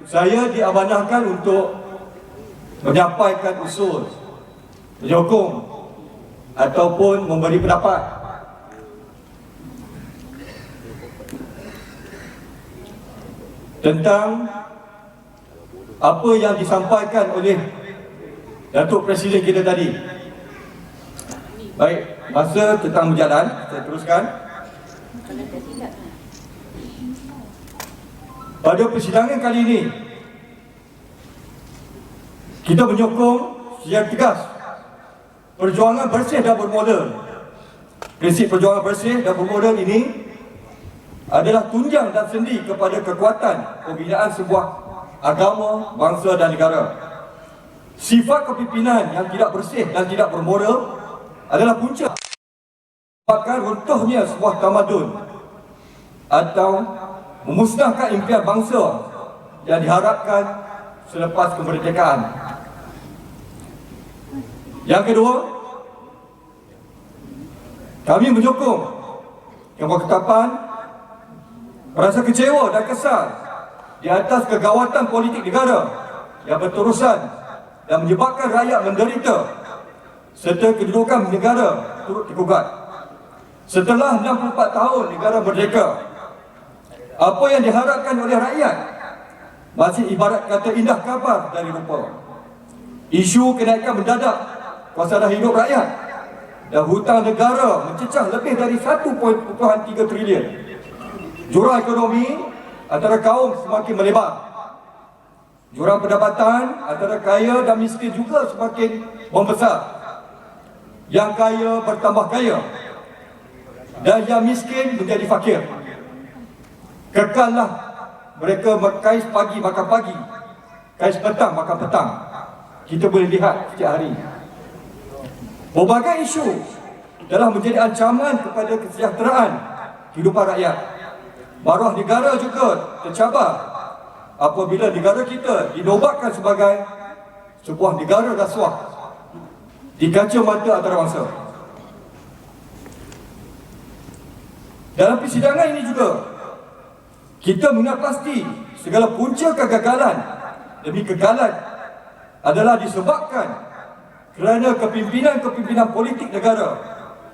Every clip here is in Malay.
saya diamanahkan untuk menyampaikan usul, menyokong ataupun memberi pendapat tentang apa yang disampaikan oleh Datuk Presiden kita tadi. Baik, masa tentang berjalan, saya teruskan. Pada persidangan kali ini, kita menyokong secara tegas perjuangan bersih dan bermodal. Prinsip perjuangan bersih dan bermodal ini adalah tunjang dan sendi kepada kekuatan pembinaan sebuah agama, bangsa dan negara. Sifat kepimpinan yang tidak bersih dan tidak bermoral adalah punca menyebabkan runtuhnya sebuah tamadun atau memusnahkan impian bangsa yang diharapkan selepas kemerdekaan. Yang kedua, kami menyokong ketetapan merasa kecewa dan kesal di atas kegawatan politik negara yang berterusan dan menyebabkan rakyat menderita serta kedudukan negara turut tergugat. Setelah 64 tahun negara merdeka, apa yang diharapkan oleh rakyat masih ibarat kata indah kabar dari rupa. Isu kenaikan mendadak kuasa hidup rakyat dan hutang negara mencecah lebih dari 1.3 trilion. Jurang ekonomi antara kaum semakin melebar. Jurang pendapatan antara kaya dan miskin juga semakin membesar. Yang kaya bertambah kaya dan yang miskin menjadi fakir. Kekallah mereka kais pagi makan pagi, kais petang makan petang. Kita boleh lihat setiap hari. Berbagai isu telah menjadi ancaman kepada kesejahteraan kehidupan rakyat. Maruah negara juga tercabar apabila negara kita dinobatkan sebagai sebuah negara rasuah di kaca mata antarabangsa. Dalam persidangan ini juga kita mengenal pasti segala punca kegagalan demi kegagalan adalah disebabkan kerana kepimpinan politik negara,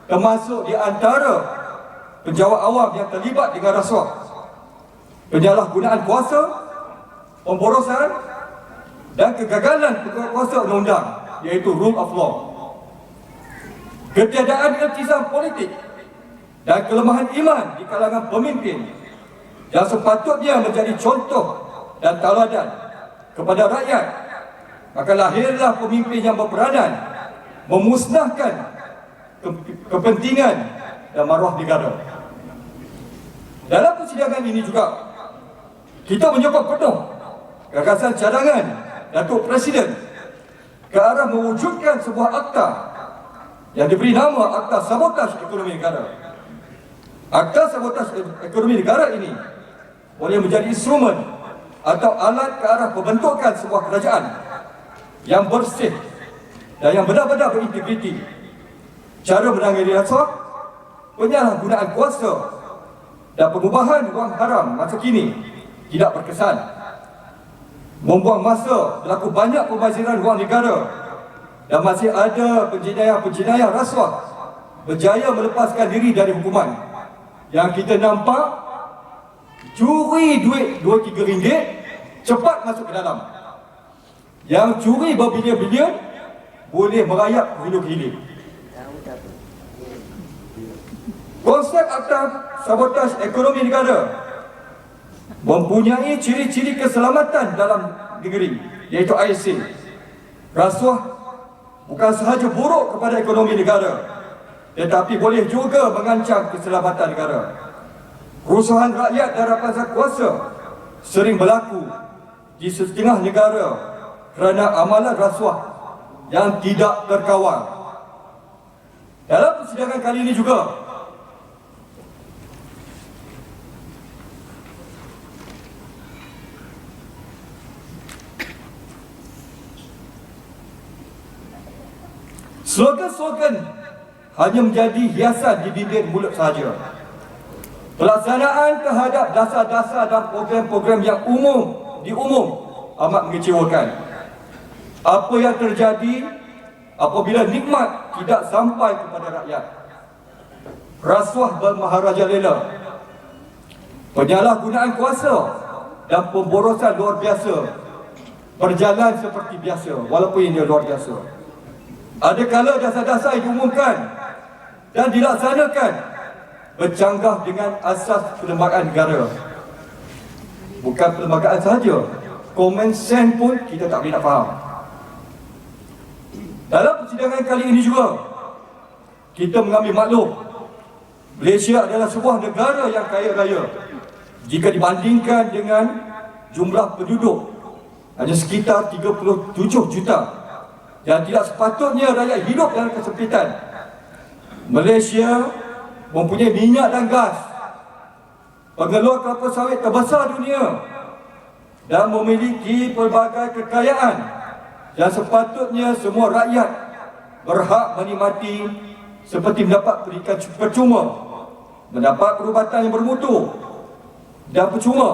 termasuk di antara penjawat awam yang terlibat dengan rasuah, penyalahgunaan kuasa, pemborosan dan kegagalan kuasa undang-undang, iaitu rule of law. Ketiadaan iltizam politik dan kelemahan iman di kalangan pemimpin yang sepatutnya menjadi contoh dan tauladan kepada rakyat, maka lahirlah pemimpin yang berperanan memusnahkan kepentingan dan maruah negara. Dalam persidangan ini juga kita menyokong penuh gagasan cadangan Datuk Presiden ke arah mewujudkan sebuah akta yang diberi nama Akta Sabotaj Ekonomi Negara. Akta Sabotaj Ekonomi Negara ini boleh menjadi instrumen atau alat ke arah pembentukan sebuah kerajaan yang bersih dan yang benar-benar berintegriti. Cara menangani rasuah, penyalahgunaan kuasa dan pengubahan wang haram masa kini tidak berkesan. Membuang masa berlaku banyak pembaziran wang negara dan masih ada penjenayah rasuah berjaya melepaskan diri dari hukuman. Yang kita nampak, curi duit 2-3 ringgit cepat masuk ke dalam. Yang curi berbilion-bilion boleh merayap hidup-hidup. Konsep Akta Sabotaj Ekonomi Negara mempunyai ciri-ciri keselamatan dalam negeri, iaitu ISA. Rasuah bukan sahaja buruk kepada ekonomi negara, tetapi boleh juga mengancam keselamatan negara. Kerusuhan rakyat dan rampasan kuasa sering berlaku di setengah negara kerana amalan rasuah yang tidak terkawal. Dalam persidangan kali ini juga slogan-slogan hanya menjadi hiasan di bibir mulut sahaja. Pelaksanaan terhadap dasar-dasar dan program-program yang umum di umum amat mengecewakan. Apa yang terjadi apabila nikmat tidak sampai kepada rakyat? Rasuah bermaharajalela, penyalahgunaan kuasa dan pemborosan luar biasa berjalan seperti biasa, walaupun ini luar biasa. Ada kala dasar-dasar yang diumumkan dan dilaksanakan bercanggah dengan asas perlembagaan negara. Bukan perlembagaan sahaja, common sense pun kita tak boleh nak faham. Dalam persidangan kali ini juga, kita mengambil maklum Malaysia adalah sebuah negara yang kaya raya jika dibandingkan dengan jumlah penduduk hanya sekitar 37 juta, dan tidak sepatutnya rakyat hidup dalam kesempitan. Malaysia mempunyai minyak dan gas, pengeluar kelapa sawit terbesar dunia, dan memiliki pelbagai kekayaan yang sepatutnya semua rakyat berhak menikmati, seperti mendapat pendidikan percuma, mendapat perubatan yang bermutu dan percuma,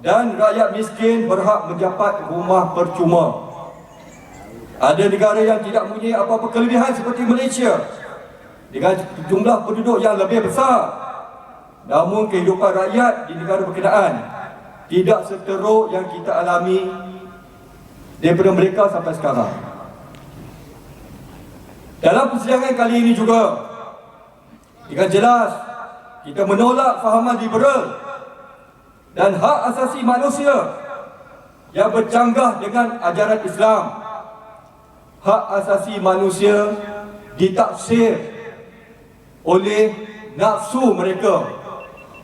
dan rakyat miskin berhak mendapat rumah percuma. Ada negara yang tidak mempunyai apa-apa kelebihan seperti Malaysia dengan jumlah penduduk yang lebih besar, namun kehidupan rakyat di negara berkenaan tidak seteruk yang kita alami daripada mereka sampai sekarang. Dalam persidangan kali ini juga, dengan jelas kita menolak fahaman liberal dan hak asasi manusia yang bercanggah dengan ajaran Islam. Hak asasi manusia ditafsir oleh nafsu mereka,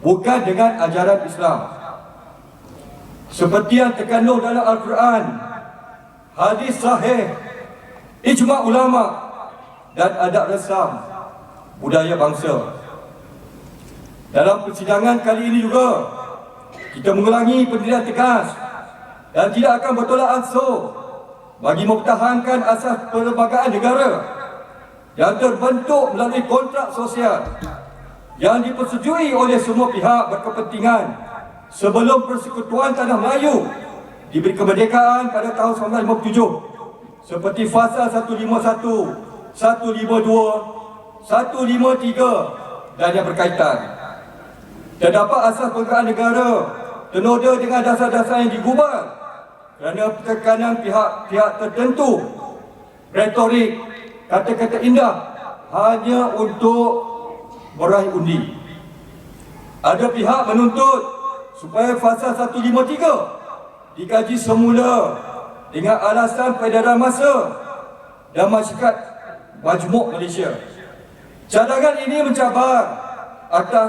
bukan dengan ajaran Islam. Seperti yang terkandung dalam Al-Quran, hadis sahih, ijma' ulama dan adat resam budaya bangsa. Dalam persidangan kali ini juga, kita mengulangi pendirian tegas dan tidak akan bertolak ansur bagi mempertahankan asas perlembagaan negara yang terbentuk melalui kontrak sosial yang dipersetujui oleh semua pihak berkepentingan sebelum Persekutuan Tanah Melayu diberi kemerdekaan pada tahun 1957, seperti fasa 151, 152, 153 dan yang berkaitan. Terdapat asas perlembagaan negara ternoda dengan dasar-dasar yang digubal kerana tekanan pihak-pihak tertentu, retorik, kata-kata indah hanya untuk meraih undi. Ada pihak menuntut supaya fasa 153 dikaji semula dengan alasan peredaran masa dan masyarakat majmuk Malaysia. Cadangan ini mencabar atas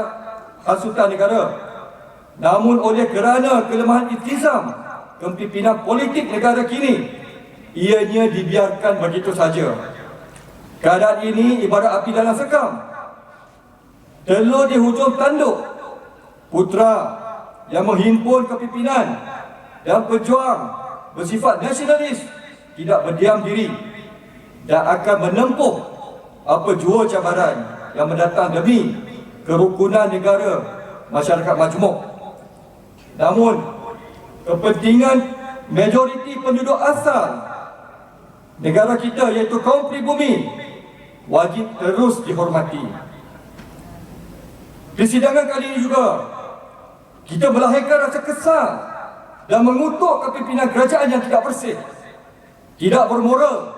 hasutan negara, namun oleh kerana kelemahan iltizam kepimpinan politik negara kini, ianya dibiarkan begitu saja. Keadaan ini ibarat api dalam sekam. Telur di hujung tanduk. Putra yang menghimpun kepimpinan dan pejuang bersifat nasionalis tidak berdiam diri dan akan menempuh apa jua cabaran yang mendatang demi kerukunan negara masyarakat majmuk. Namun kepentingan majoriti penduduk asal negara kita, iaitu kaum pribumi, wajib terus dihormati. Persidangan kali ini juga kita melahirkan rasa kesal dan mengutuk kepimpinan kerajaan yang tidak bersih, tidak bermoral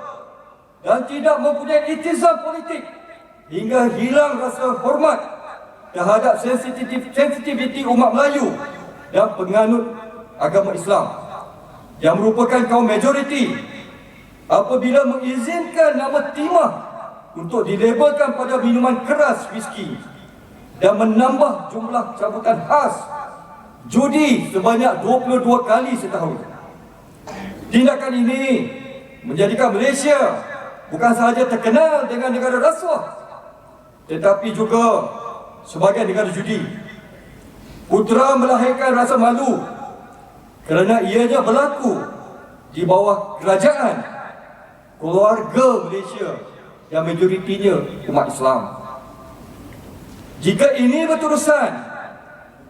dan tidak mempunyai iltizam politik, hingga hilang rasa hormat terhadap sensitiviti umat Melayu dan penganut agama Islam yang merupakan kaum majoriti apabila mengizinkan nama timah untuk dilabelkan pada minuman keras whisky dan menambah jumlah cabutan khas judi sebanyak 22 kali setahun. Tindakan ini menjadikan Malaysia bukan sahaja terkenal dengan negara rasuah, tetapi juga sebagai negara judi. Putra melahirkan rasa malu kerana ianya berlaku di bawah kerajaan keluarga Malaysia yang majoritinya umat Islam. Jika ini berterusan,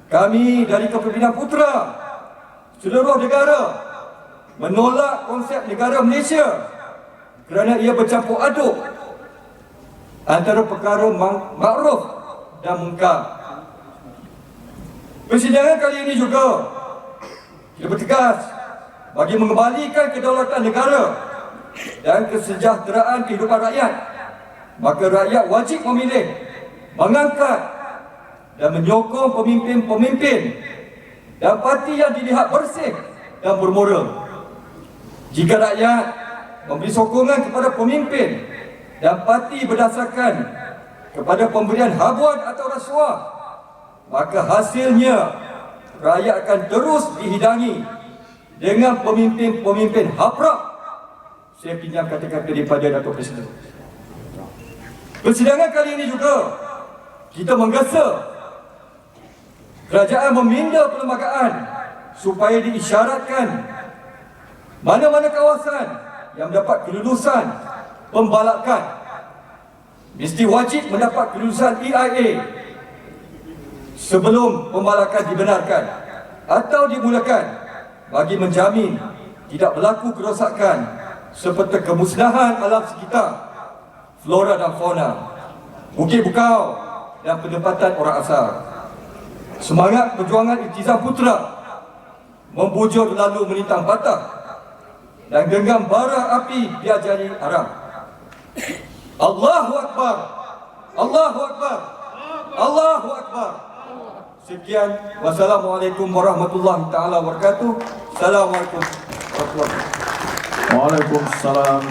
kami dari Kepimpinan Putra seluruh negara menolak konsep negara Malaysia kerana ia bercampur aduk antara perkara makruf dan munkar. Persidangan kali ini juga kita bertegas bagi mengembalikan kedaulatan negara dan kesejahteraan kehidupan rakyat. Maka rakyat wajib memilih, mengangkat dan menyokong pemimpin-pemimpin dan parti yang dilihat bersih dan bermoral. Jika rakyat memberi sokongan kepada pemimpin dan parti berdasarkan kepada pemberian habuan atau rasuah, maka hasilnya rakyat akan terus dihidangi dengan pemimpin-pemimpin haprak. Saya pinjam kata-kata daripada Datuk Presiden. Persidangan kali ini juga kita menggesa kerajaan meminda perlembagaan supaya diisyaratkan mana-mana kawasan yang mendapat kelulusan pembalakan mesti wajib mendapat kelulusan EIA sebelum pembalakan dibenarkan atau dimulakan, bagi menjamin tidak berlaku kerosakan seperti kemusnahan alam sekitar, flora dan fauna, bukit bukau dan penempatan orang asal. Semangat perjuangan Iltizam Putra membujur lalu melintang patah dan genggam bara api diajari haram. Allahu Akbar, Allahu Akbar, Allahu Akbar. Sekian, wassalamualaikum warahmatullahi taala wabarakatuh. Assalamualaikum warahmatullahi wabarakatuh. Waalaikumsalam.